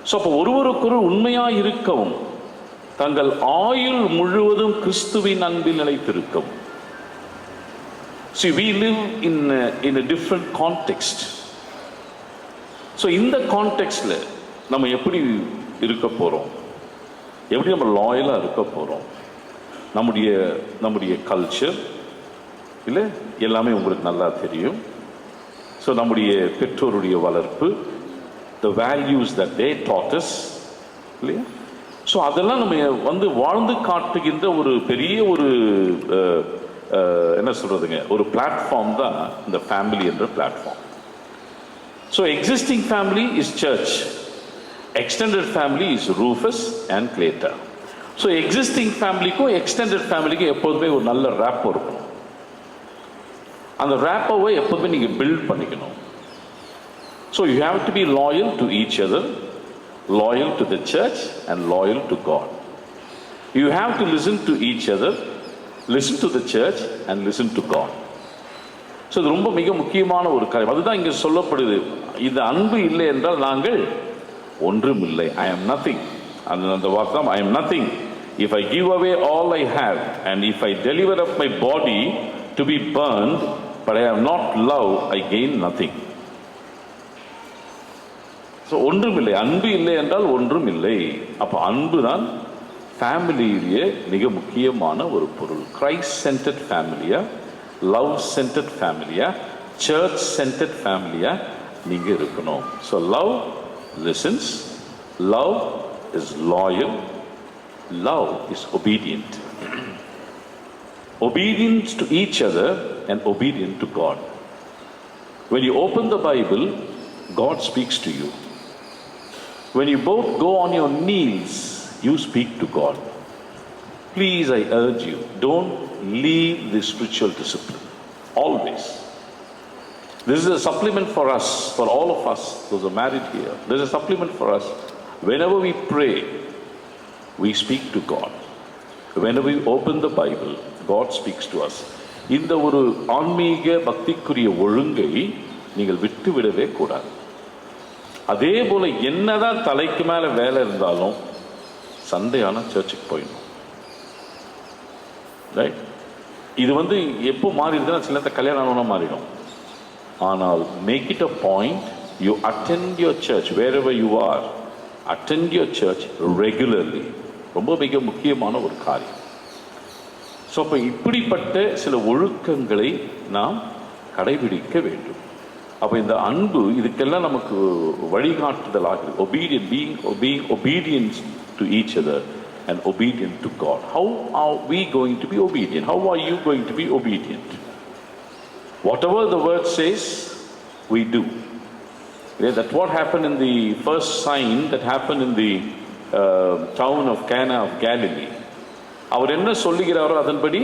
H: So அப்போ ஒருவருக்கொரு உண்மையாக இருக்கவும் தங்கள் ஆயுள் முழுவதும் கிறிஸ்துவின் அன்பில் நிலைத்திருக்கவும். See, we live in a different context. So இந்த கான்டெக்ட்ல நம்ம எப்படி இருக்க போகிறோம், எப்படி நம்ம லாயலாக இருக்க போகிறோம், நம்முடைய கல்ச்சர் இல்லை எல்லாமே உங்களுக்கு நல்லா தெரியும். ஸோ நம்முடைய பெற்றோருடைய வளர்ப்பு, the values that they taught us, இல்லையா? ஸோ அதெல்லாம் நம்ம வாழ்ந்து காட்டுகின்ற ஒரு பெரிய ஒரு என்ன சொல்றதுங்க, ஒரு பிளாட்ஃபார்ம் தான் இந்த ஃபேமிலி என்ற platform. So existing family is church, extended family is Rufus and Cleta. ஸோ எக்ஸிஸ்டிங் ஃபேமிலிக்கும் எக்ஸ்டெண்டட் ஃபேமிலிக்கும் எப்போதுமே ஒரு நல்ல ரேப்போ இருக்கும். அந்த ரேப்போவை எப்போதுமே நீங்கள் பில்ட் பண்ணிக்கணும். So you have to be loyal to each other, loyal to the church and loyal to God. You have to listen to each other, listen to the church and listen to God. So இது ரொம்ப மிக முக்கியமான ஒரு காரியம். அதுதான் இங்கே சொல்லப்படுது. இது அன்பு இல்லை என்றால் நாங்கள் ஒன்றும் இல்லை. I am nothing. அந்த வார்த்தை I am nothing. If I give away all I have and if I deliver up my body to be burned but I have not love, I gain nothing. So ஒன்றும் இல்லை, அன்பு இல்லை என்றால் ஒன்றும் இல்லை. அப்போ அன்பு தான் ஃபேமிலியிலேயே மிக முக்கியமான ஒரு பொருள். கிரைஸ்ட் சென்டர்ட் ஃபேமிலியா, லவ் சென்டர்ட் ஃபேமிலியா, சர்ச் சென்டர்ட் ஃபேமிலியா நீங்கள் இருக்கணும். So love listens, love is loyal, love is obedient. Obedience to each other and obedient to God. When you open the Bible, God speaks to you. When you both go on your knees, you speak to God. Please, I urge you, don't leave the spiritual discipline. Always. This is a supplement for us, for all of us, those who are married here. This is a supplement for us. Whenever we pray, we speak to God. Whenever we open the Bible, God speaks to us. இந்த ஒரு ஆன்மீக பக்திக்குரிய ஒழுங்கை நீங்கள் விட்டு விடவே கூடாது. அதே போல என்னதான் தலைக்கு மேல வேலை இருந்தாலும் சண்டே ஆனா சர்ச்சுக்கு போயிடணும். ரைட்? இது எப்போ மாறிடுதுன்னா சில நேரத்தில் கல்யாணம் ஆனா மாறிடும். ஆனால் make it a point, you attend your church wherever you are, attend your church regularly. ரொம்ப மிக முக்கியமான ஒரு காரியம். ஸோ அப்போ இப்படிப்பட்ட சில ஒழுக்கங்களை நாம் கடைபிடிக்க வேண்டும். அப்போ இந்த அன்பு இதுக்கெல்லாம் நமக்கு வழிகாட்டுதலாக being obedient to each other and obedient to God. How are we going to be obedient? How are you going to be obedient? Whatever the word says, we do. Yeah, that's what happened in the first sign that happened in the town of Cana of Galilee. அவர் என்ன சொல்லுகிறாரோ அதன்படி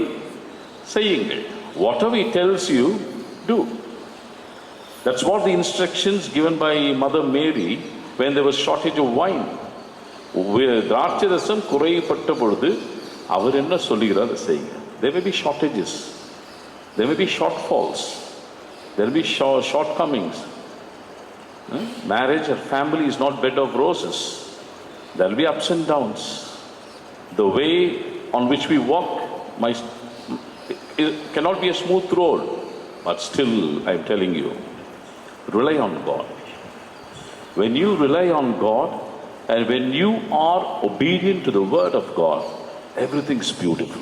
H: செய்யுங்கள். Whatever he tells you, do. That's what the instructions given by Mother Mary when there was shortage of wine. திராட்சை ரசம் குறைப்பட்ட பொழுது அவர் என்ன சொல்லுகிறார் செய்யுங்க. There may be shortages, there may be shortfalls, there will be shortcomings. Marriage or family is not bed of roses. There will be ups and downs. The way on which we walk it cannot be a smooth road, but still I am telling you, rely on God. When you rely on God and when you are obedient to the word of God, everything's beautiful.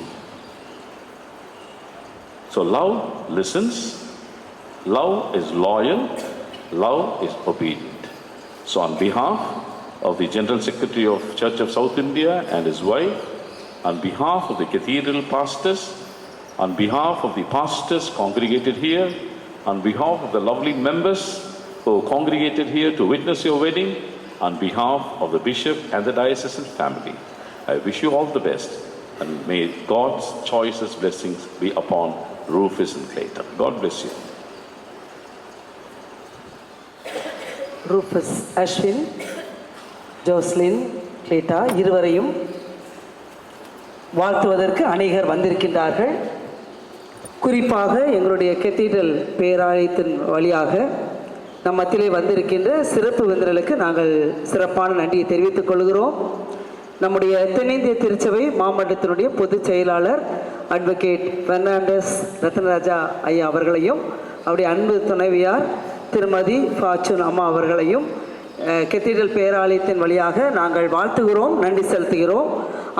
H: So love listens, love is loyal, love is obedient. So on behalf of the General Secretary of Church of South India and his wife, on behalf of the cathedral pastors, on behalf of the pastors congregated here, on behalf of the lovely members who congregated here to witness your wedding, on behalf of the bishop and the diocesan family, I wish you all the best, and may God's choicest blessings be upon Rufus and Clayton. God bless you.
K: Rufus Ashwin, Joslin, Cleta இருவரையும் வாழ்த்துவதற்கு அநேகர் வந்திருக்கின்றார்கள். குறிப்பாக எங்களுடைய cathedral பேராலயத்தின் வழியாக நம் மத்தியிலே வந்திருக்கின்ற சிறப்பு விருந்தினர்களுக்கு நாங்கள் சிறப்பான நன்றியை தெரிவித்துக் கொள்கிறோம். நம்முடைய தென்னிந்திய திருச்சபை மாமண்டலத்தினுடைய பொதுச் செயலாளர் அட்வொகேட் பெர்னாண்டஸ் ரத்னராஜா ஐயா அவர்களையும் அவருடைய அன்பு துணைவியார் திருமதி ஃபார்ச்சூன் அம்மா அவர்களையும் கெத்தீட்ரல் பேராலயத்தின் வழியாக நாங்கள் வாழ்த்துகிறோம், நன்றி செலுத்துகிறோம்.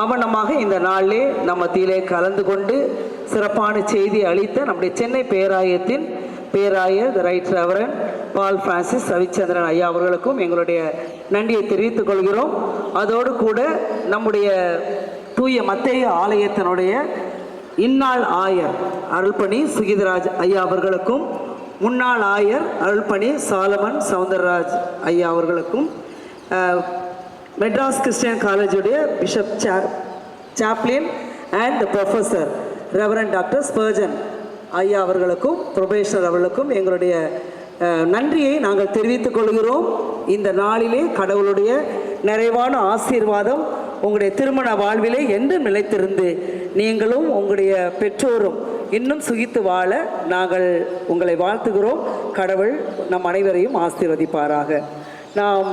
K: அவனமாக இந்த நாளிலே நம்ம மத்தியிலே கலந்து கொண்டு சிறப்பான செய்தி அளித்த நம்முடைய சென்னை பேராயத்தின் பேராயர் ரைட் ரெவரண்ட் பால் பிரான்சிஸ் ரவிச்சந்திரன் ஐயா அவர்களுக்கும் எங்களுடைய நன்றியை தெரிவித்துக் கொள்கிறோம். அதோடு கூட நம்முடைய தூய மத்தேயு ஆலயத்தினுடைய இந்நாள் ஆயர் அருள்பணி சுகிதராஜ் ஐயா அவர்களுக்கும், முன்னாள் ஆயர் அருள்பணி சாலமன் சவுந்தரராஜ் ஐயா அவர்களுக்கும், மெட்ராஸ் கிறிஸ்டியன் காலேஜுடைய bishop chaplain and professor reverend doctor Spurgeon ஐயா அவர்களுக்கும், ப்ரொபேஷனர் அவர்களுக்கும் எங்களுடைய நன்றியை நாங்கள் தெரிவித்துக் கொள்கிறோம். இந்த நாளிலே கடவுளுடைய நிறைவான ஆசீர்வாதம் உங்களுடைய திருமண வாழ்விலே என்றும் நிலைத்திருந்து நீங்களும் உங்களுடைய பெற்றோரும் இன்னும் சுகித்து வாழ நாங்கள் உங்களை வாழ்த்துகிறோம். கடவுள் நம் அனைவரையும் ஆசீர்வதிப்பாராக. நாம்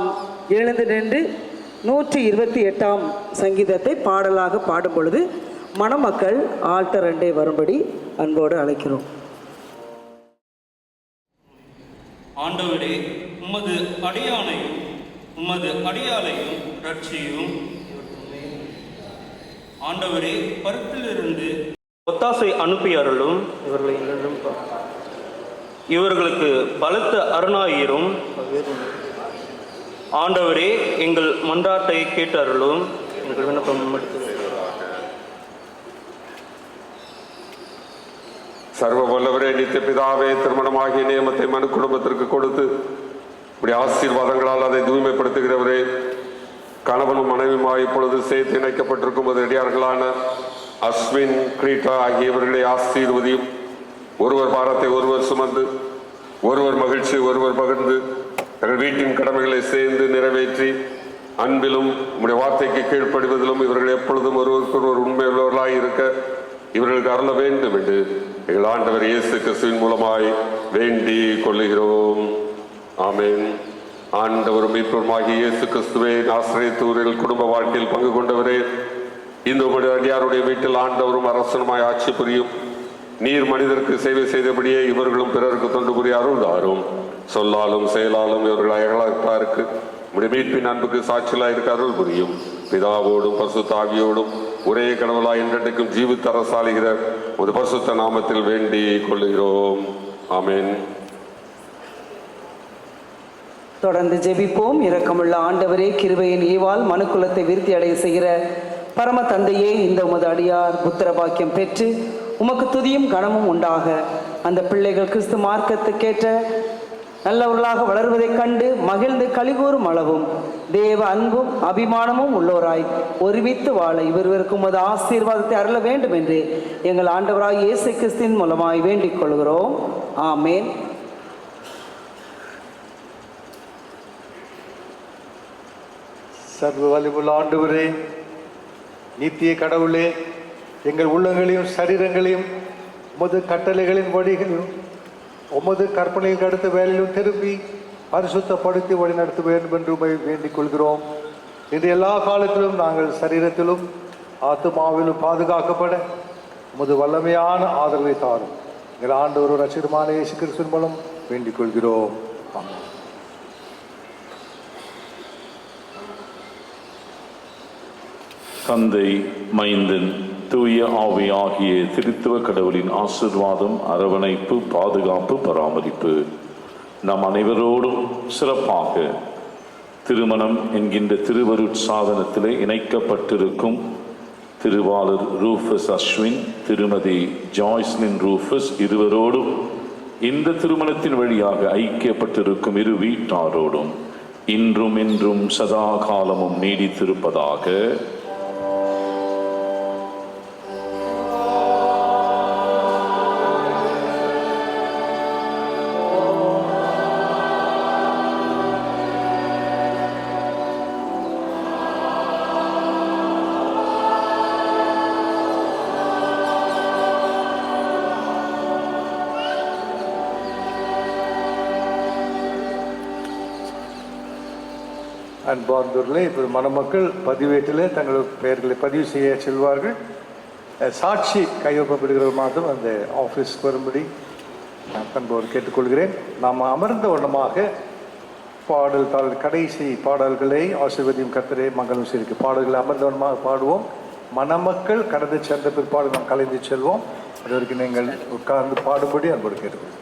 K: எழுந்து நின்று 128ஆம் சங்கீதத்தை பாடலாக பாடும் பொழுது மணமக்கள் ஆல்டர் 2 வரும்படி அன்போடு அழைக்கிறோம்.
J: ஆண்டவரே, உமது அடியானையும் உமது அடியாளையும் ரட்சியும். ஆண்டவரே, பருத்திலிருந்து ஒத்தாசை அனுப்பி அருளும். இவர்களுக்கு பலத்த அருணாயிரும். ஆண்டவரே, எங்கள் மன்றாட்டை கேட்டு அருளும். எங்கள் விண்ணப்பம்
F: சர்வ வல்லவரே, நித்திய பிதாவே, திருமணமாகிய நியமத்தை மனு குடும்பத்திற்கு கொடுத்து இப்படி ஆசீர்வாதங்களால் அதை தூய்மைப்படுத்துகிறவரே, கணவனும் மனைவியுமாய் இப்பொழுது சேர்த்து இணைக்கப்பட்டிருக்கும் போது அடியார்களான அஸ்வின், கிரீட்டா ஆகியவர்களை ஆசீர்வதியும். ஒருவர் பாரத்தை ஒருவர் சுமந்து, ஒருவர் மகிழ்ச்சி ஒருவர் பகிர்ந்து, தங்கள் வீட்டின் கடமைகளை சேர்ந்து நிறைவேற்றி அன்பிலும் உங்களுடைய வார்த்தைக்கு கீழ்ப்படிவதிலும் இவர்கள் எப்பொழுதும் ஒருவருக்கொருவர் உண்மையுள்ளவர்களாய் இருக்க இவர்களுக்கு அருள வேண்டும் என்று எங்கள் ஆண்டவர் இயேசு கிறிஸ்துவின் மூலமாய் வேண்டி கொள்ளுகிறோம். ஆமென். ஆண்டவரும் மீட்பருமாகிய இயேசு கிறிஸ்துவே, நாசரேத்தூரில் குடும்ப வாழ்க்கையில் பங்கு கொண்டவரே, இந்த உங்களுடைய அடியாருடைய வீட்டில் ஆண்டவரும் அரசனுமாய் ஆட்சி புரியும். நீர் மனிதருக்கு சேவை செய்தபடியே இவர்களும் பிறருக்கு தொண்டு புரிய அருள் தாரும். சொல்லாலும் செயலாலும் இவர்கள் அயலாருக்கு உடைய மீட்பின் அன்புக்கு சாட்சியலாய் இருக்க அருள் புரியும். பிதாவோடும் பரிசுத்த ஆவியோடும் ஒரே கடவுளாய் என்றென்றைக்கும் ஜீவித்து அரசாளுகிற ஒரு பரிசுத்த நாமத்தில் வேண்டி கொள்ளுகிறோம். ஆமென்.
K: தொடர்ந்து ஜெபிப்போம். இரக்கமுள்ள ஆண்டவரே, கிருபையின் ஈவால் மனுக்குலத்தை விருத்தி அடைய செய்கிற பரம தந்தையே, இந்த உமது அடியார் புத்திர பாக்கியம் பெற்று உமக்கு துதியும் கனமும் உண்டாக அந்த பிள்ளைகள் கிறிஸ்து மார்க்கத்துக்கேற்ற நல்லவர்களாக வளர்வதைக் கண்டு மகிழ்ந்து கலிகூறும் அளவும் தேவ அன்பும் அபிமானமும் உள்ளோராய் ஒருமித்து வாழ இவருவருக்கும் உமது ஆசீர்வாதத்தை அருள வேண்டும் என்று எங்கள் ஆண்டவராய் இயேசு கிறிஸ்துவின் மூலமாய் வேண்டிக் கொள்கிறோம். ஆமேன்.
E: சர்வ வலிமுள்ள ஆண்டவரே, நித்திய கடவுளே, எங்கள் உள்ளங்களையும் சரீரங்களையும் உமது கட்டளைகளின் வழிகளிலும் உமது கற்பனைகளுக்கு அடுத்த வேலையிலும் திரும்பி பரிசுத்தப்படுத்தி வழிநடத்த வேண்டும் என்று வேண்டிக் கொள்கிறோம். இது எல்லா காலத்திலும் நாங்கள் சரீரத்திலும் ஆத்துமாவிலும் பாதுகாக்கப்பட உமது வல்லமையான ஆதரவை தாரும். எங்கள் ஆண்டவர் ரட்சகருமான இயேசு கிறிஸ்துவின் மூலம் வேண்டிக் கொள்கிறோம். ஆமென்.
H: தந்தை, மைந்தன், தூய ஆவி ஆகிய திருத்துவ கடவுளின் ஆசீர்வாதம், அரவணைப்பு, பாதுகாப்பு, பராமரிப்பு நம் அனைவரோடும் சிறப்பாக திருமணம் என்கின்ற திருவருட்சாதனத்திலே இணைக்கப்பட்டிருக்கும் திருவாளர் ரூஃபஸ் அஸ்வின், திருமதி ஜாய்ஸ்லின் ரூஃபஸ் இருவரோடும் இந்த திருமணத்தின் வழியாக ஐக்கியப்பட்டிருக்கும் இரு வீட்டாரோடும் இன்றும் என்றும் சதா காலமும் நீடித்திருப்பதாக.
E: அன்பார்ந்தோர்களே, இப்போது மணமக்கள் பதிவேட்டில் தங்கள் பெயர்களை பதிவு செய்ய செல்வார்கள். சாட்சி கையொப்பப்படுகிற மாதம் அந்த ஆஃபீஸ்க்கு வரும்படி நான் அன்போடு கேட்டுக்கொள்கிறேன். நாம் அமர்ந்த வண்ணமாக கடைசி பாடல்களை ஆசீர்வதியும் கர்த்தரே மங்களம் செய்திருக்கு பாடல்களை அமர்ந்த வண்ணமாக பாடுவோம். மணமக்கள் கடந்து சென்ற பிற்பாடு நாம் கலைந்து செல்வோம். அது வரைக்கும் நீங்கள் உட்கார்ந்து பாடும்படி அன்போடு கேட்டுக்கொள்கிறேன்.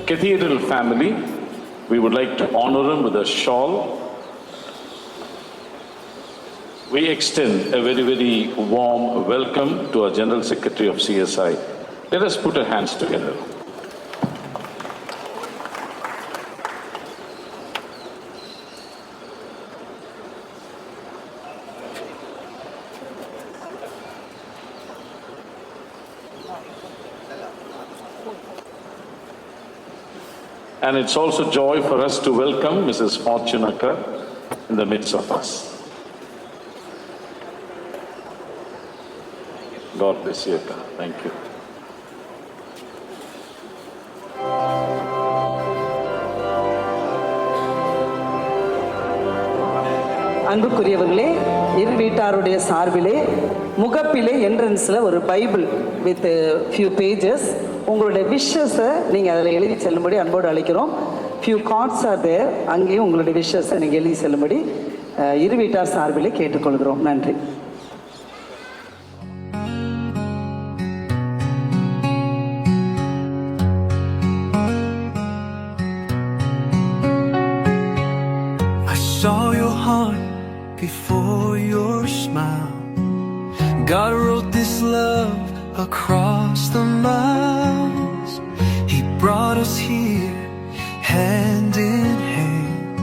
H: Cathedral family, We would like to honor him with a shawl. We extend a very, very warm welcome to our General Secretary of CSI. Let us put our hands together. And it's also joy for us to welcome Mrs. Fortunata in the midst of us. God bless you. Thank you.
K: அன்புக்குரியவர்களே, இரு வீட்டாருடைய சார்பிலே முகப்பிலே என்ட்ரன்ஸில் ஒரு Bible with few pages, உங்களுடைய விஷஸை நீங்கள் அதில் எழுதி செல்லும்படி அன்போடு அழைக்கிறோம். ஃபியூ கார்ட்ஸ் ஆர் தேர், அங்கேயும் உங்களுடைய விஷஸை நீங்கள் எழுதி செல்லும்படி இரு வீட்டார் சார்பிலே கேட்டுக்கொள்கிறோம். நன்றி.
A: Saw your heart before your smile. God wrote this love across the miles. He brought us here, hand in hand.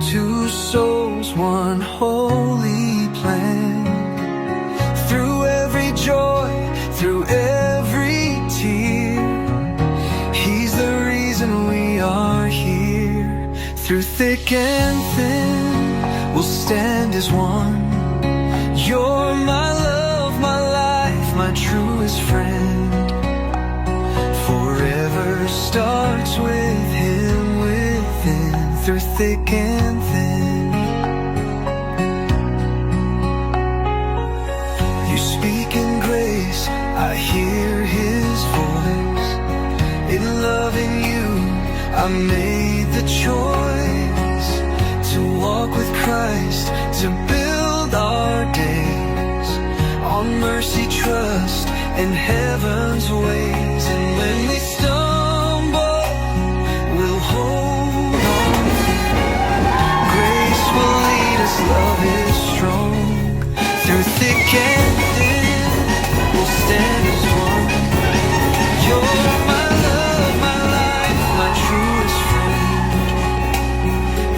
A: Two souls, one holy plan. Through every joy, through every tear, He's the reason we are here. Through thick and thin, we'll stand as one. You're my love, my life, my truest friend. Forever starts with Him within. Through thick and thin, You speak in grace, I hear His voice. In loving You, I made the choice to walk with Christ, to build our days on mercy, trust, and heaven's ways. And when we stumble, we'll hold on. Grace will lead us, love is strong. Through thick and thin, we'll stand as one. You're my love, my life, my truest friend.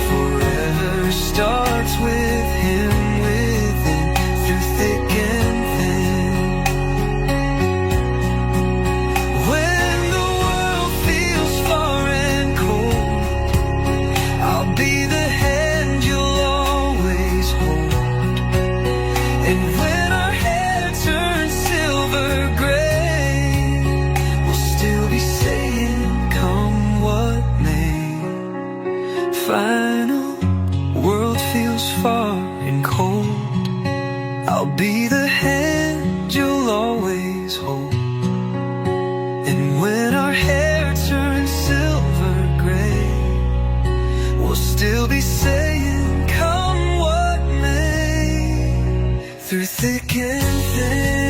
A: Forever starts with Him within. Through thick and thin. When the world feels far and cold, I'll be the hand you'll always hold. And when our hair turns silver gray, we'll still be saying, come what may. Final world feels far and cold, I'll be the hand you'll always hold. And when our hair turns silver gray, we'll still be saying, come what may. Through thick and thin.